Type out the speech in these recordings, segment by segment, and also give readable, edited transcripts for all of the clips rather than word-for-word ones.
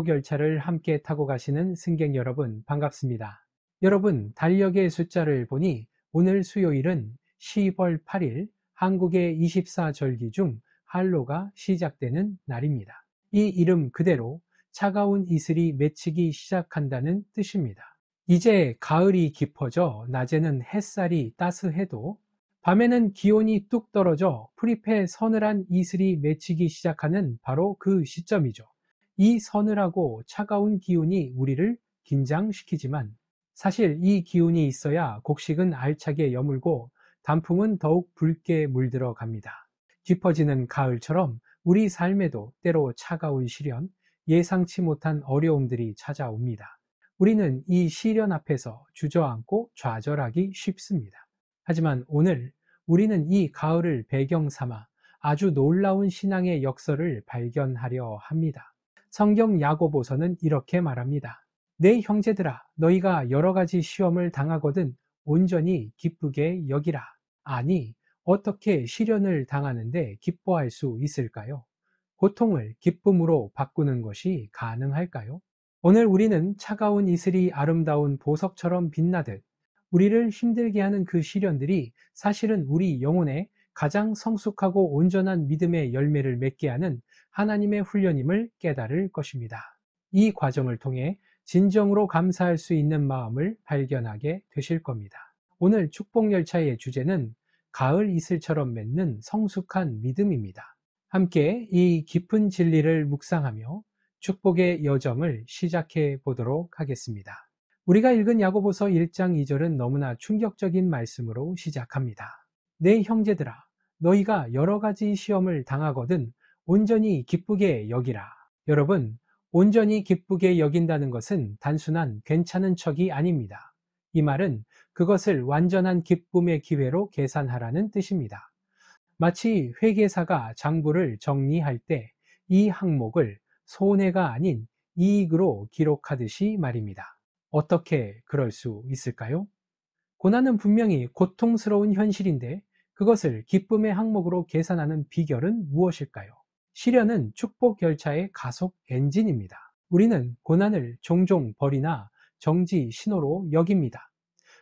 축복열차를 함께 타고 가시는 승객 여러분 반갑습니다. 여러분, 달력의 숫자를 보니 오늘 수요일은 10월 8일 한국의 24절기 중 한로가 시작되는 날입니다. 이 이름 그대로 차가운 이슬이 맺히기 시작한다는 뜻입니다. 이제 가을이 깊어져 낮에는 햇살이 따스해도 밤에는 기온이 뚝 떨어져 풀잎에 서늘한 이슬이 맺히기 시작하는 바로 그 시점이죠. 이 서늘하고 차가운 기운이 우리를 긴장시키지만 사실 이 기운이 있어야 곡식은 알차게 여물고 단풍은 더욱 붉게 물들어 갑니다. 깊어지는 가을처럼 우리 삶에도 때로 차가운 시련, 예상치 못한 어려움들이 찾아옵니다. 우리는 이 시련 앞에서 주저앉고 좌절하기 쉽습니다. 하지만 오늘 우리는 이 가을을 배경 삼아 아주 놀라운 신앙의 역설을 발견하려 합니다. 성경 야고보서는 이렇게 말합니다. 내 형제들아, 너희가 여러 가지 시험을 당하거든 온전히 기쁘게 여기라. 아니, 어떻게 시련을 당하는데 기뻐할 수 있을까요? 고통을 기쁨으로 바꾸는 것이 가능할까요? 오늘 우리는 차가운 이슬이 아름다운 보석처럼 빛나듯 우리를 힘들게 하는 그 시련들이 사실은 우리 영혼에 가장 성숙하고 온전한 믿음의 열매를 맺게 하는 하나님의 훈련임을 깨달을 것입니다. 이 과정을 통해 진정으로 감사할 수 있는 마음을 발견하게 되실 겁니다. 오늘 축복열차의 주제는 가을 이슬처럼 맺는 성숙한 믿음입니다. 함께 이 깊은 진리를 묵상하며 축복의 여정을 시작해 보도록 하겠습니다. 우리가 읽은 야고보서 1장 2절은 너무나 충격적인 말씀으로 시작합니다. 내 형제들아, 너희가 여러 가지 시험을 당하거든 온전히 기쁘게 여기라. 여러분, 온전히 기쁘게 여긴다는 것은 단순한 괜찮은 척이 아닙니다. 이 말은 그것을 완전한 기쁨의 기회로 계산하라는 뜻입니다. 마치 회계사가 장부를 정리할 때 이 항목을 손해가 아닌 이익으로 기록하듯이 말입니다. 어떻게 그럴 수 있을까요? 고난은 분명히 고통스러운 현실인데 그것을 기쁨의 항목으로 계산하는 비결은 무엇일까요? 시련은 축복 열차의 가속 엔진입니다. 우리는 고난을 종종 벌이나 정지 신호로 여깁니다.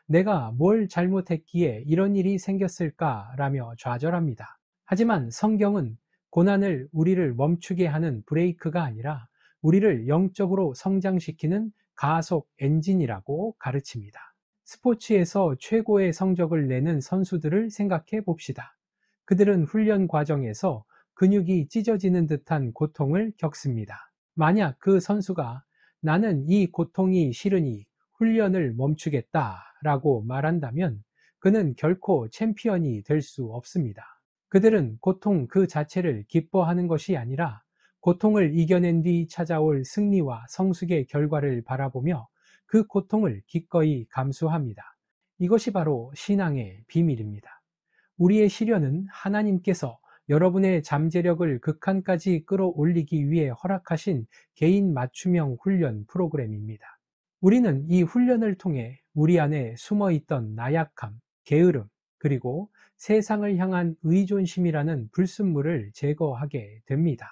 내가 뭘 잘못했기에 이런 일이 생겼을까라며 좌절합니다. 하지만 성경은 고난을 우리를 멈추게 하는 브레이크가 아니라 우리를 영적으로 성장시키는 가속 엔진이라고 가르칩니다. 스포츠에서 최고의 성적을 내는 선수들을 생각해 봅시다. 그들은 훈련 과정에서 근육이 찢어지는 듯한 고통을 겪습니다. 만약 그 선수가 나는 이 고통이 싫으니 훈련을 멈추겠다라고 말한다면 그는 결코 챔피언이 될 수 없습니다. 그들은 고통 그 자체를 기뻐하는 것이 아니라 고통을 이겨낸 뒤 찾아올 승리와 성숙의 결과를 바라보며 그 고통을 기꺼이 감수합니다. 이것이 바로 신앙의 비밀입니다. 우리의 시련은 하나님께서 여러분의 잠재력을 극한까지 끌어올리기 위해 허락하신 개인 맞춤형 훈련 프로그램입니다. 우리는 이 훈련을 통해 우리 안에 숨어있던 나약함, 게으름, 그리고 세상을 향한 의존심이라는 불순물을 제거하게 됩니다.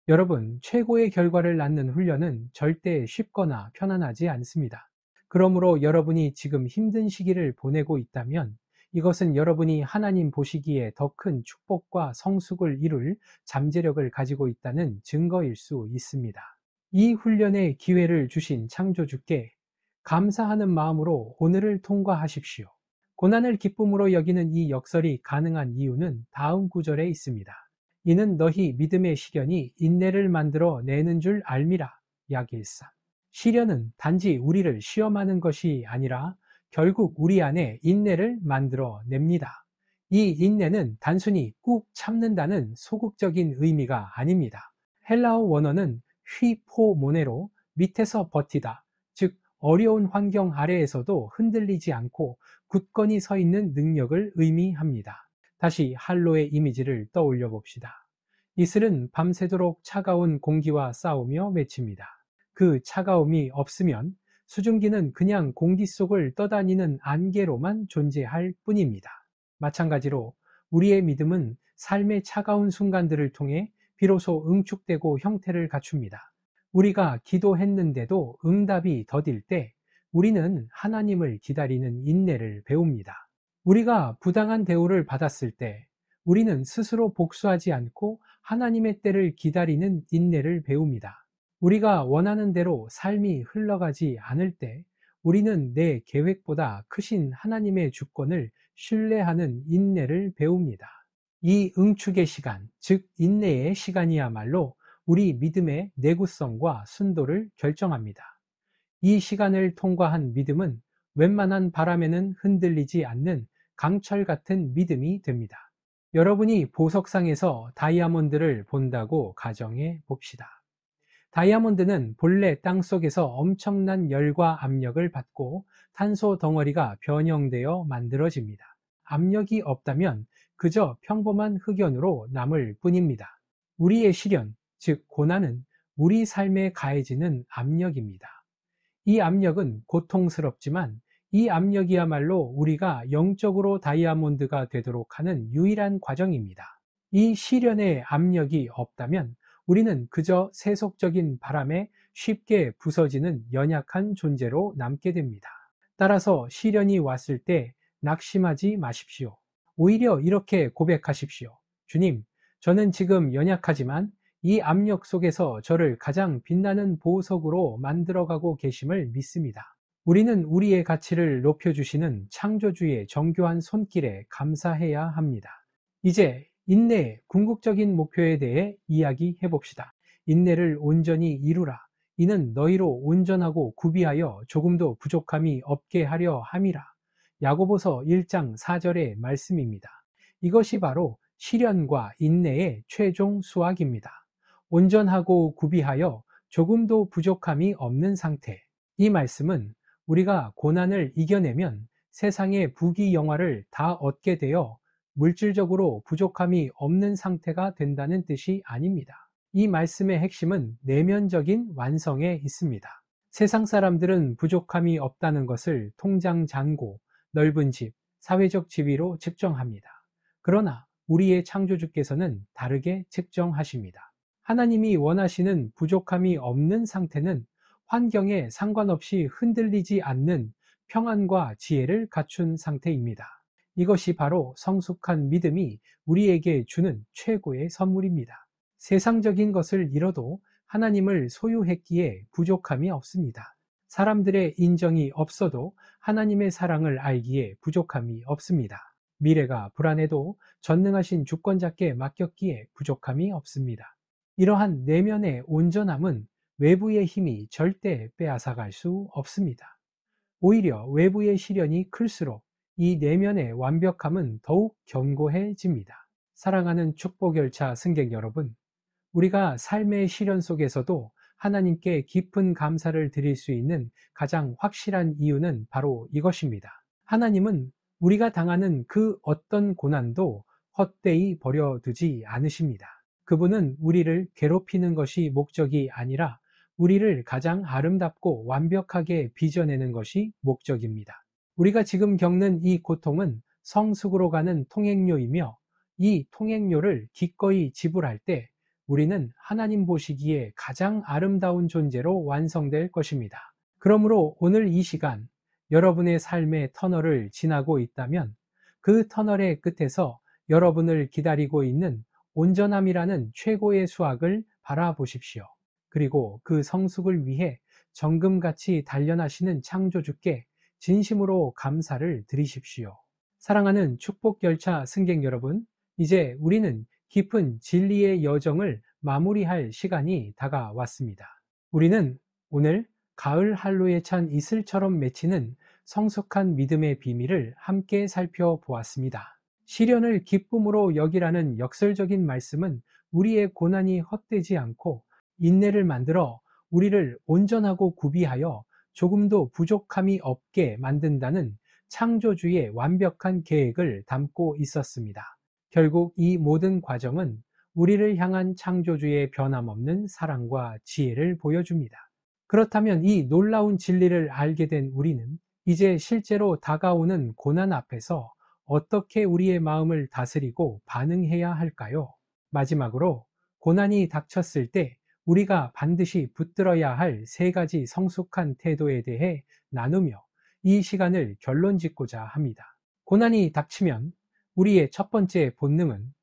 여러분, 최고의 결과를 낳는 훈련은 절대 쉽거나 편안하지 않습니다. 그러므로 여러분이 지금 힘든 시기를 보내고 있다면 이것은 여러분이 하나님 보시기에 더 큰 축복과 성숙을 이룰 잠재력을 가지고 있다는 증거일 수 있습니다. 이 훈련의 기회를 주신 창조주께 감사하는 마음으로 오늘을 통과하십시오. 고난을 기쁨으로 여기는 이 역설이 가능한 이유는 다음 구절에 있습니다. 이는 너희 믿음의 시련이 인내를 만들어 내는 줄 알미라. 약1사. 시련은 단지 우리를 시험하는 것이 아니라 결국 우리 안에 인내를 만들어 냅니다. 이 인내는 단순히 꾹 참는다는 소극적인 의미가 아닙니다. 헬라어 원어는 휘포모네로 밑에서 버티다, 즉 어려운 환경 아래에서도 흔들리지 않고 굳건히 서 있는 능력을 의미합니다. 다시 한로의 이미지를 떠올려 봅시다. 이슬은 밤새도록 차가운 공기와 싸우며 맺힙니다. 그 차가움이 없으면 수증기는 그냥 공기 속을 떠다니는 안개로만 존재할 뿐입니다. 마찬가지로 우리의 믿음은 삶의 차가운 순간들을 통해 비로소 응축되고 형태를 갖춥니다. 우리가 기도했는데도 응답이 더딜 때 우리는 하나님을 기다리는 인내를 배웁니다. 우리가 부당한 대우를 받았을 때 우리는 스스로 복수하지 않고 하나님의 때를 기다리는 인내를 배웁니다. 우리가 원하는 대로 삶이 흘러가지 않을 때 우리는 내 계획보다 크신 하나님의 주권을 신뢰하는 인내를 배웁니다. 이 응축의 시간, 즉 인내의 시간이야말로 우리 믿음의 내구성과 순도를 결정합니다. 이 시간을 통과한 믿음은 웬만한 바람에는 흔들리지 않는 강철 같은 믿음이 됩니다. 여러분이 보석상에서 다이아몬드를 본다고 가정해 봅시다. 다이아몬드는 본래 땅속에서 엄청난 열과 압력을 받고 탄소 덩어리가 변형되어 만들어집니다. 압력이 없다면 그저 평범한 흑연으로 남을 뿐입니다. 우리의 시련, 즉 고난은 우리 삶에 가해지는 압력입니다. 이 압력은 고통스럽지만 이 압력이야말로 우리가 영적으로 다이아몬드가 되도록 하는 유일한 과정입니다. 이 시련의 압력이 없다면 우리는 그저 세속적인 바람에 쉽게 부서지는 연약한 존재로 남게 됩니다. 따라서 시련이 왔을 때 낙심하지 마십시오. 오히려 이렇게 고백하십시오. 주님, 저는 지금 연약하지만 이 압력 속에서 저를 가장 빛나는 보석으로 만들어가고 계심을 믿습니다. 우리는 우리의 가치를 높여주시는 창조주의 정교한 손길에 감사해야 합니다. 이제 인내의 궁극적인 목표에 대해 이야기해 봅시다. 인내를 온전히 이루라. 이는 너희로 온전하고 구비하여 조금도 부족함이 없게 하려 함이라. 야고보서 1장 4절의 말씀입니다. 이것이 바로 시련과 인내의 최종 수학입니다. 온전하고 구비하여 조금도 부족함이 없는 상태. 이 말씀은 우리가 고난을 이겨내면 세상의 부귀영화를 다 얻게 되어 물질적으로 부족함이 없는 상태가 된다는 뜻이 아닙니다. 이 말씀의 핵심은 내면적인 완성에 있습니다. 세상 사람들은 부족함이 없다는 것을 통장 잔고, 넓은 집, 사회적 지위로 측정합니다. 그러나 우리의 창조주께서는 다르게 측정하십니다. 하나님이 원하시는 부족함이 없는 상태는 환경에 상관없이 흔들리지 않는 평안과 지혜를 갖춘 상태입니다. 이것이 바로 성숙한 믿음이 우리에게 주는 최고의 선물입니다. 세상적인 것을 잃어도 하나님을 소유했기에 부족함이 없습니다. 사람들의 인정이 없어도 하나님의 사랑을 알기에 부족함이 없습니다. 미래가 불안해도 전능하신 주권자께 맡겼기에 부족함이 없습니다. 이러한 내면의 온전함은 외부의 힘이 절대 빼앗아갈 수 없습니다. 오히려 외부의 시련이 클수록 이 내면의 완벽함은 더욱 견고해집니다. 사랑하는 축복열차 승객 여러분, 우리가 삶의 시련 속에서도 하나님께 깊은 감사를 드릴 수 있는 가장 확실한 이유는 바로 이것입니다. 하나님은 우리가 당하는 그 어떤 고난도 헛되이 버려두지 않으십니다. 그분은 우리를 괴롭히는 것이 목적이 아니라 우리를 가장 아름답고 완벽하게 빚어내는 것이 목적입니다. 우리가 지금 겪는 이 고통은 성숙으로 가는 통행료이며 이 통행료를 기꺼이 지불할 때 우리는 하나님 보시기에 가장 아름다운 존재로 완성될 것입니다. 그러므로 오늘 이 시간 여러분의 삶의 터널을 지나고 있다면 그 터널의 끝에서 여러분을 기다리고 있는 온전함이라는 최고의 수학을 바라보십시오. 그리고 그 성숙을 위해 정금같이 단련하시는 창조주께 진심으로 감사를 드리십시오. 사랑하는 축복열차 승객 여러분, 이제 우리는 깊은 진리의 여정을 마무리할 시간이 다가왔습니다. 우리는 오늘 가을 한로에 찬 이슬처럼 맺히는 성숙한 믿음의 비밀을 함께 살펴보았습니다. 시련을 기쁨으로 여기라는 역설적인 말씀은 우리의 고난이 헛되지 않고 인내를 만들어 우리를 온전하고 구비하여 조금도 부족함이 없게 만든다는 창조주의 완벽한 계획을 담고 있었습니다. 결국 이 모든 과정은 우리를 향한 창조주의 변함없는 사랑과 지혜를 보여줍니다. 그렇다면 이 놀라운 진리를 알게 된 우리는 이제 실제로 다가오는 고난 앞에서 어떻게 우리의 마음을 다스리고 반응해야 할까요? 마지막으로 고난이 닥쳤을 때 우리가 반드시 붙들어야 할 세 가지 성숙한 태도에 대해 나누며 이 시간을 결론 짓고자 합니다. 고난이 닥치면 우리의 첫 번째 본능은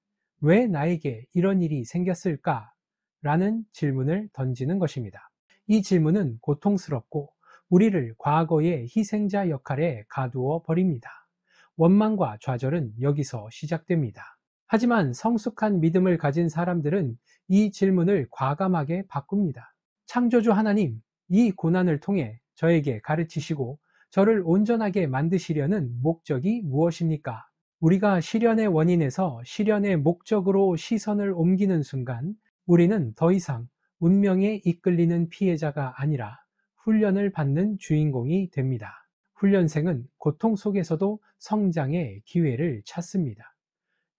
왜 나에게 이런 일이 생겼을까? 라는 질문을 던지는 것입니다. 이 질문은 고통스럽고 우리를 과거의 희생자 역할에 가두어 버립니다. 원망과 좌절은 여기서 시작됩니다. 하지만 성숙한 믿음을 가진 사람들은 이 질문을 과감하게 바꿉니다. 창조주 하나님, 이 고난을 통해 저에게 가르치시고 저를 온전하게 만드시려는 목적이 무엇입니까? 우리가 시련의 원인에서 시련의 목적으로 시선을 옮기는 순간 우리는 더 이상 운명에 이끌리는 피해자가 아니라 훈련을 받는 주인공이 됩니다. 훈련생은 고통 속에서도 성장의 기회를 찾습니다.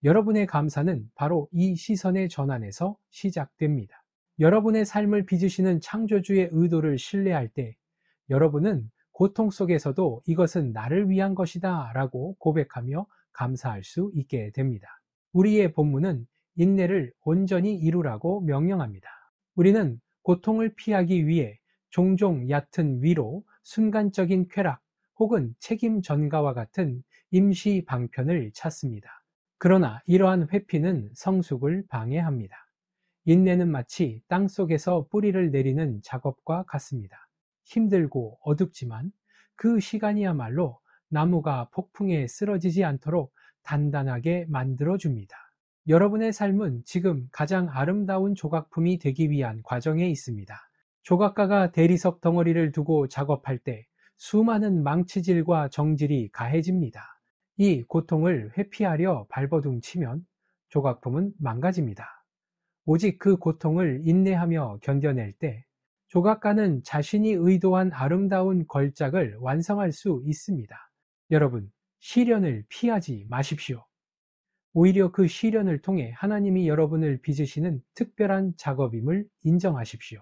여러분의 감사는 바로 이 시선의 전환에서 시작됩니다. 여러분의 삶을 빚으시는 창조주의 의도를 신뢰할 때 여러분은 고통 속에서도 이것은 나를 위한 것이다 라고 고백하며 감사할 수 있게 됩니다. 우리의 본문은 인내를 온전히 이루라고 명령합니다. 우리는 고통을 피하기 위해 종종 얕은 위로, 순간적인 쾌락 혹은 책임 전가와 같은 임시 방편을 찾습니다. 그러나 이러한 회피는 성숙을 방해합니다. 인내는 마치 땅속에서 뿌리를 내리는 작업과 같습니다. 힘들고 어둡지만 그 시간이야말로 나무가 폭풍에 쓰러지지 않도록 단단하게 만들어줍니다. 여러분의 삶은 지금 가장 아름다운 조각품이 되기 위한 과정에 있습니다. 조각가가 대리석 덩어리를 두고 작업할 때 수많은 망치질과 정질이 가해집니다. 이 고통을 회피하려 발버둥 치면 조각품은 망가집니다. 오직 그 고통을 인내하며 견뎌낼 때 조각가는 자신이 의도한 아름다운 걸작을 완성할 수 있습니다. 여러분, 시련을 피하지 마십시오. 오히려 그 시련을 통해 하나님이 여러분을 빚으시는 특별한 작업임을 인정하십시오.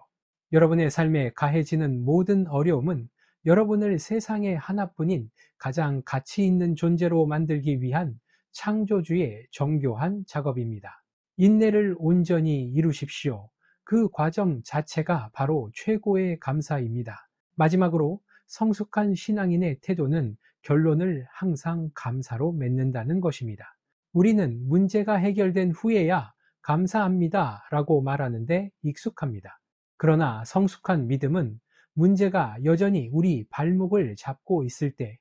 여러분의 삶에 가해지는 모든 어려움은 여러분을 세상의 하나뿐인 가장 가치 있는 존재로 만들기 위한 창조주의 정교한 작업입니다. 인내를 온전히 이루십시오. 그 과정 자체가 바로 최고의 감사입니다. 마지막으로 성숙한 신앙인의 태도는 결론을 항상 감사로 맺는다는 것입니다. 우리는 문제가 해결된 후에야 감사합니다 라고 말하는데 익숙합니다. 그러나 성숙한 믿음은 문제가 여전히 우리 발목을 잡고 있을 때,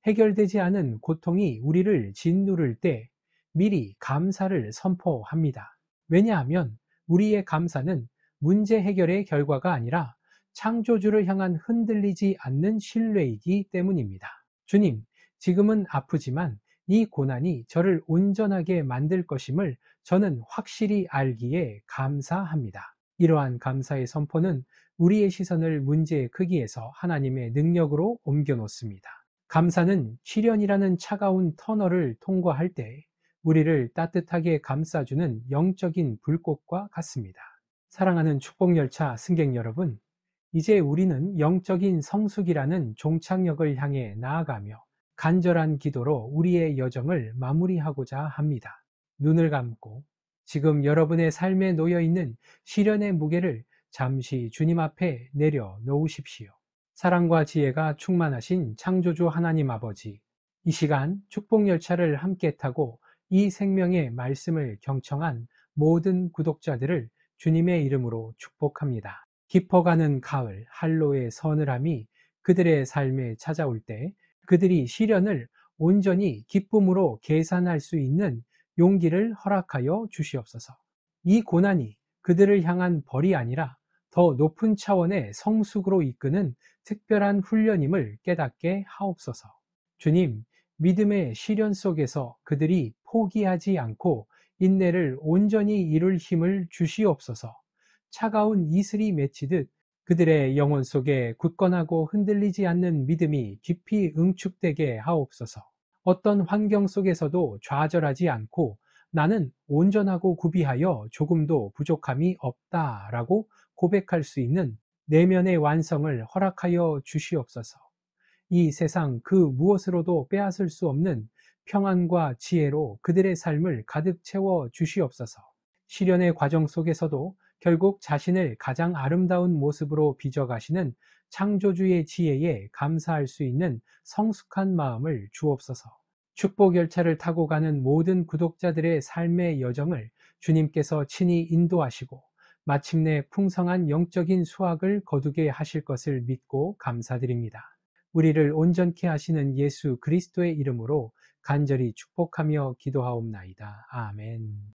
해결되지 않은 고통이 우리를 짓누를 때 미리 감사를 선포합니다. 왜냐하면 우리의 감사는 문제 해결의 결과가 아니라 창조주를 향한 흔들리지 않는 신뢰이기 때문입니다. 주님, 지금은 아프지만 이 고난이 저를 온전하게 만들 것임을 저는 확실히 알기에 감사합니다. 이러한 감사의 선포는 우리의 시선을 문제의 크기에서 하나님의 능력으로 옮겨 놓습니다. 감사는 시련이라는 차가운 터널을 통과할 때 우리를 따뜻하게 감싸주는 영적인 불꽃과 같습니다. 사랑하는 축복열차 승객 여러분, 이제 우리는 영적인 성숙이라는 종착역을 향해 나아가며 간절한 기도로 우리의 여정을 마무리하고자 합니다. 눈을 감고 지금 여러분의 삶에 놓여 있는 시련의 무게를 잠시 주님 앞에 내려놓으십시오. 사랑과 지혜가 충만하신 창조주 하나님 아버지, 이 시간 축복열차를 함께 타고 이 생명의 말씀을 경청한 모든 구독자들을 주님의 이름으로 축복합니다. 깊어가는 가을 한로의 서늘함이 그들의 삶에 찾아올 때 그들이 시련을 온전히 기쁨으로 계산할 수 있는 용기를 허락하여 주시옵소서. 이 고난이 그들을 향한 벌이 아니라 더 높은 차원의 성숙으로 이끄는 특별한 훈련임을 깨닫게 하옵소서. 주님, 믿음의 시련 속에서 그들이 포기하지 않고 인내를 온전히 이룰 힘을 주시옵소서. 차가운 이슬이 맺히듯 그들의 영혼 속에 굳건하고 흔들리지 않는 믿음이 깊이 응축되게 하옵소서. 어떤 환경 속에서도 좌절하지 않고 나는 온전하고 구비하여 조금도 부족함이 없다라고 고백할 수 있는 내면의 완성을 허락하여 주시옵소서. 이 세상 그 무엇으로도 빼앗을 수 없는 평안과 지혜로 그들의 삶을 가득 채워 주시옵소서. 시련의 과정 속에서도 결국 자신을 가장 아름다운 모습으로 빚어가시는 창조주의 지혜에 감사할 수 있는 성숙한 마음을 주옵소서. 축복 열차를 타고 가는 모든 구독자들의 삶의 여정을 주님께서 친히 인도하시고 마침내 풍성한 영적인 수확을 거두게 하실 것을 믿고 감사드립니다. 우리를 온전케 하시는 예수 그리스도의 이름으로 간절히 축복하며 기도하옵나이다. 아멘.